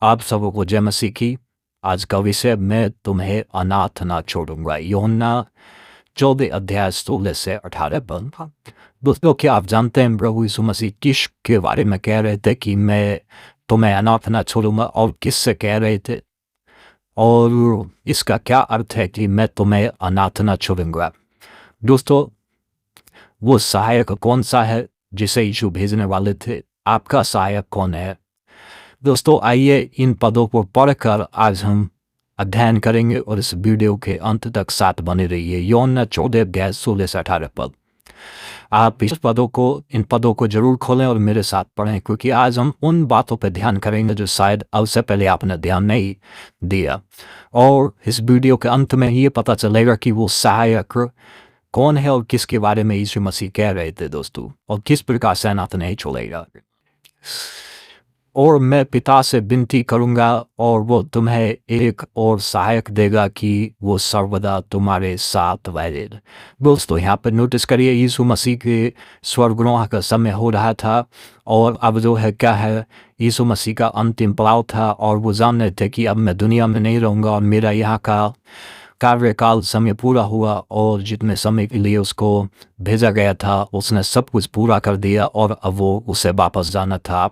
आप सबों को जय मसीह की। आज का विषय मैं तुम्हें अनाथ ना छोड़ूंगा, यूहन्ना 14 अध्याय 16 से 18 पद। दोस्तों, क्या आप जानते हैं प्रभु यीशु मसीह किसके बारे में कह रहे थे कि मैं तुम्हें अनाथ ना छोड़ूंगा, और किससे कह रहे थे, और इसका क्या अर्थ है कि मैं तुम्हें अनाथ ना छोड़ूंगा। दोस्तों, वो सहायक कौन सा है जिसे यीशु भेजने वाले थे? आपका सहायक कौन है? दोस्तों, आइए इन पदों को पढ़कर आज हम अध्ययन करेंगे और इस वीडियो के अंत तक साथ बने रहिए। यूहन्ना 14 अध्याय 16 से 18 पद। आप इन पदों को जरूर खोलें और मेरे साथ पढ़ें, क्योंकि आज हम उन बातों पर ध्यान करेंगे जो शायद उससे पहले आपने ध्यान नहीं दिया। और इस वीडियो के अंत में ये पता चलेगा कि वो सहायक कौन है और किसके बारे में यीशु मसीह कह रहे थे दोस्तों, और किस प्रकार से अनाथ नहीं छोड़ेगा। और मैं पिता से विनती करूंगा और वो तुम्हें एक और सहायक देगा कि वो सर्वदा तुम्हारे साथ रहे। दोस्तों, यहाँ पर नोटिस करिए, यीशु मसीह के स्वर्गरोह का समय हो रहा था, और अब जो है क्या है, यीशु मसीह का अंतिम पड़ाव था, और वो जानते थे कि अब मैं दुनिया में नहीं रहूँगा और मेरा यहाँ का कार्यकाल समय पूरा हुआ, और जितने समय के लिए उसको भेजा गया था उसने सब कुछ पूरा कर दिया, और अब वो उसे वापस जाना था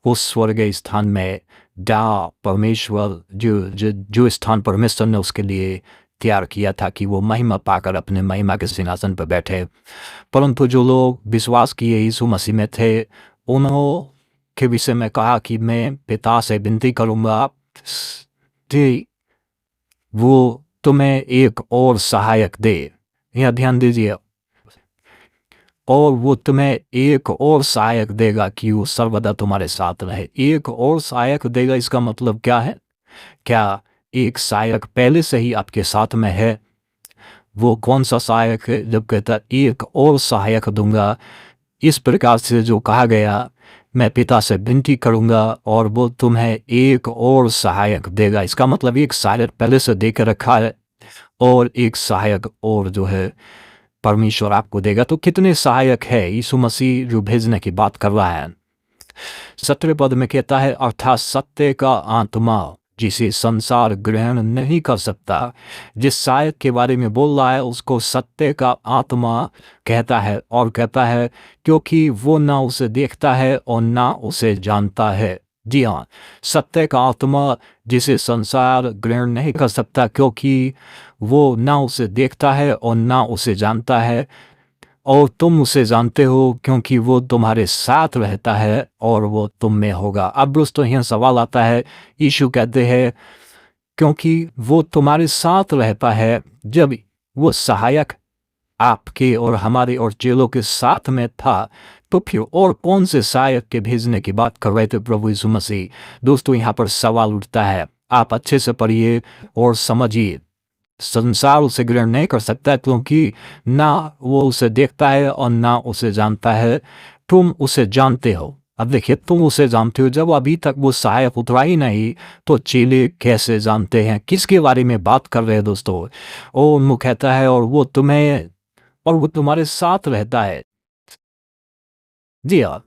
उस स्वर्गीय स्थान में, जहाँ परमेश्वर जो स्थान परमेश्वर ने उसके लिए तैयार किया था कि वो महिमा पाकर अपने महिमा के सिंहासन पर बैठे। परंतु जो लोग विश्वास किए यीशु मसीह में थे, उन्होंने के विषय में कहा कि मैं पिता से विनती करूँगा कि वो तुम्हें एक और सहायक दे। यह ध्यान दीजिए, और वो तुम्हें एक और सहायक देगा कि वो सर्वदा तुम्हारे साथ रहे। एक और सहायक देगा, इसका मतलब क्या है? क्या एक सहायक पहले से ही आपके साथ में है? वो कौन सा सहायक है? जब कहता एक और सहायक दूंगा, इस प्रकार से जो कहा गया, मैं पिता से विनती करूंगा और वो तुम्हें एक और सहायक देगा, इसका मतलब एक सहायक पहले से देकर रखा है और एक सहायक और जो है परमेश्वर आपको देगा। तो कितने सहायक है यीशु मसीह जो भेजने की बात कर रहा है? 17 पद में कहता है, अर्थात सत्य का आत्मा जिसे संसार ग्रहण नहीं कर सकता। जिस सहायक के बारे में बोल रहा है उसको सत्य का आत्मा कहता है, और कहता है क्योंकि वो ना उसे देखता है और ना उसे जानता है। जी हाँ, सत्य का आत्मा जिसे संसार ग्रहण नहीं कर सकता, क्योंकि वो ना उसे देखता है और ना उसे जानता है, और तुम उसे जानते हो क्योंकि वो तुम्हारे साथ रहता है और वो तुम में होगा। अब दोस्तों, यहाँ सवाल आता है, यीशु कहते हैं क्योंकि वो तुम्हारे साथ रहता है, जब वो सहायक आपके और हमारे और चेलों के साथ में था, तो फिर और कौन से सहायक के भेजने की बात कर रहे थे प्रभु यीशु मसीह? दोस्तों, यहाँ पर सवाल उठता है, आप अच्छे से पढ़िए और समझिए। संसार उसे ग्रहण नहीं कर सकता क्योंकि ना वो उसे देखता है और ना उसे जानता है। तुम उसे जानते हो। अब देखिए, तुम उसे जानते हो, जब अभी तक वो सहायक उतरा ही नहीं तो चेले कैसे जानते हैं? किसके बारे में बात कर रहे हैं दोस्तों? और वो कहता है और वो तुम्हें और वो तुम्हारे साथ रहता है। जी हाँ,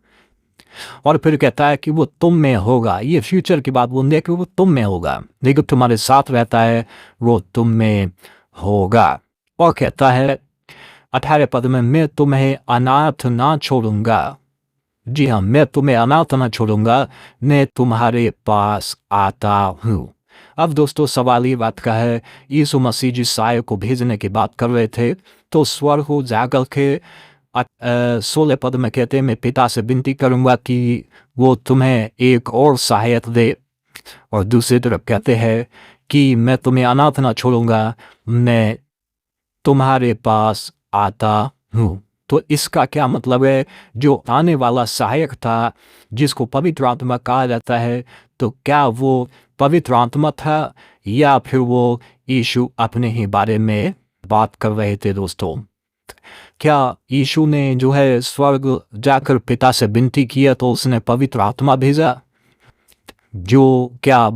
और फिर कहता है कि वो तुम में होगा। ये फ्यूचर की बात बोल रही है कि वो तुम में होगा, लेकिन तुम्हारे साथ रहता है, वो तुम में होगा। और कहता है 18 पद में, मैं तुम्हें अनाथ ना छोड़ूंगा। जी हाँ, मैं तुम्हें अनाथ ना छोड़ूंगा, मैं तुम्हारे पास आता हूँ। अब दोस्तों, सवाल ये बात का है, यीशु मसीह जिस सहायक को भेजने की बात कर रहे थे, तो स्वर्ग को जाकर के 16 पद में कहते हैं, मैं पिता से विनती करूंगा कि वो तुम्हें एक और सहायक दे। और दूसरी तरफ कहते हैं कि मैं तुम्हें अनाथ ना छोड़ूंगा, मैं तुम्हारे पास आता हूँ। तो इसका क्या मतलब है? जो आने वाला सहायक था, जिसको पवित्र आत्मा कहा जाता है, तो क्या वो पवित्र आत्मा था या फिर वो यीशु अपने ही बारे में बात कर रहे थे दोस्तों? क्या यीशु ने जो है स्वर्ग जाकर पिता से विनती किया तो उसने पवित्र आत्मा भेजा? जो क्या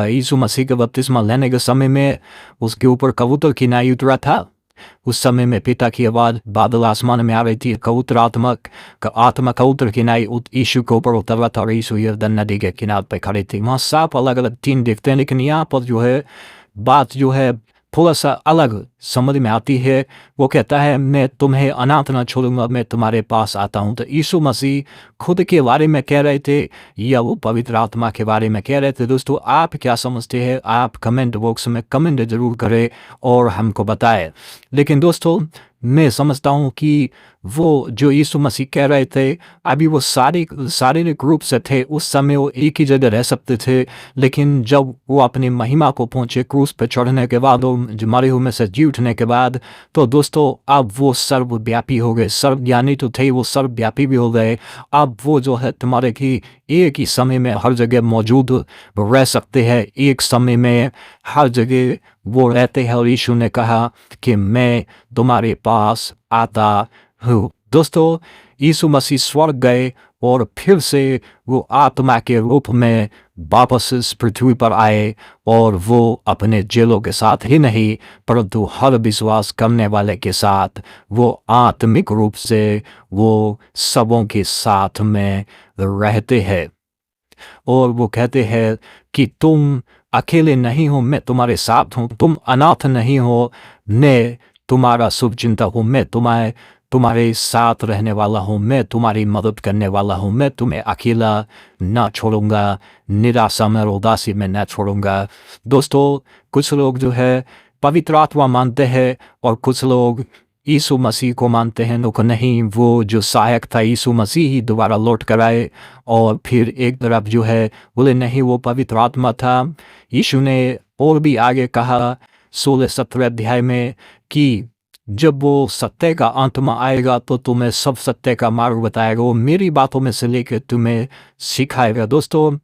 यीशु मसीह का बपतिस्मा लेने के समय में उसके ऊपर कबूतर की नाई उतरा था? उस समय में पिता की आवाज़ बादल आसमान में आ रही थी। कबूतर आत्मा कबूतर की नाई यीशु के ऊपर उतर रहा था और यीशु यरदन नदी के किनारे पे खड़े थे। वहाँ साफ अलग अलग तीन दिखते हैं, लेकिन यहाँ पर जो है बात जो है थोड़ा सा अलग समझ में आती है। वो कहता है मैं तुम्हें अनाथ न छोड़ूंगा, मैं तुम्हारे पास आता हूँ। तो यीशु मसीह खुद के बारे में कह रहे थे या वो पवित्र आत्मा के बारे में कह रहे थे? दोस्तों आप क्या समझते हैं? आप कमेंट बॉक्स में कमेंट जरूर करें और हमको बताएं। लेकिन दोस्तों मैं समझता हूँ कि वो जो यीशु मसीह कह रहे थे अभी वो शारीरिक रूप से थे, उस समय वो एक ही जगह रह सकते थे, लेकिन जब वो अपनी महिमा को पहुँचे क्रूस पर चढ़ने के बाद और मरे हुए में से जी उठने के बाद, तो दोस्तों अब वो सर्वव्यापी हो गए। सर्वज्ञानी तो थे, वो सर्वव्यापी भी हो गए। अब वो जो है तुम्हारे की एक ही समय में हर जगह मौजूद रह सकते हैं, एक समय में हर जगह वो रहते हैं। और यीशु ने कहा कि मैं तुम्हारे पास आता हूँ। दोस्तों यीशु मसीह स्वर्ग गए और फिर से वो आत्मा के रूप में वापस इस पृथ्वी पर आए और वो अपने चेलों के साथ ही नहीं परंतु हर विश्वास करने वाले के साथ वो आत्मिक रूप से वो सबों के साथ में रहते हैं। और वो कहते हैं कि तुम अकेले नहीं हो, मैं तुम्हारे साथ हूँ। तुम अनाथ नहीं हो, मैं तुम्हारा शुभचिंतक हूँ। मैं तुम्हारे साथ रहने वाला हूँ, मैं तुम्हारी मदद करने वाला हूँ। मैं तुम्हें अकेला ना छोड़ूंगा, निराशा में और उदासी में ना छोड़ूंगा। दोस्तों कुछ लोग जो है पवित्र आत्मा मानते हैं और कुछ लोग यीशु मसीह को मानते हैं। लोग नहीं, वो जो सहायक था यीशु मसीह ही दोबारा लौट कर आए। और फिर एक तरफ जो है बोले नहीं वो पवित्र आत्मा था। यीशु ने और भी आगे कहा 16-17 अध्याय में कि जब वो सत्य का आत्मा आएगा तो तुम्हें सब सत्य का मार्ग बताएगा, वो मेरी बातों में से लेकर तुम्हें सिखाएगा। दोस्तों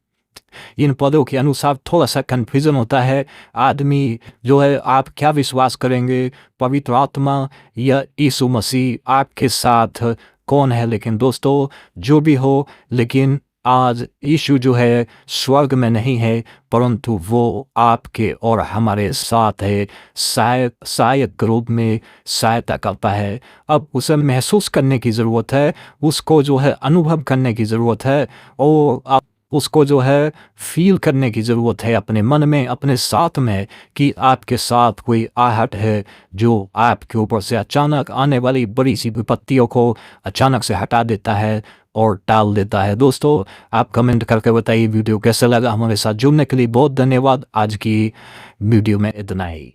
इन पदों के अनुसार थोड़ा सा कन्फ्यूजन होता है। आदमी जो है आप क्या विश्वास करेंगे, पवित्र आत्मा या यीशु मसीह आपके साथ कौन है? लेकिन दोस्तों जो भी हो, लेकिन आज यीशु जो है स्वर्ग में नहीं है परंतु वो आपके और हमारे साथ है, सहायक रूप में सहायता करता है। अब उसे महसूस करने की ज़रूरत है, उसको जो है अनुभव करने की ज़रूरत है और उसको जो है फील करने की ज़रूरत है अपने मन में, अपने साथ में, कि आपके साथ कोई आहट है जो आपके ऊपर से अचानक आने वाली बड़ी सी विपत्तियों को अचानक से हटा देता है और टाल देता है। दोस्तों आप कमेंट करके बताइए वीडियो कैसा लगा। हमारे साथ जुड़ने के लिए बहुत धन्यवाद। आज की वीडियो में इतना ही।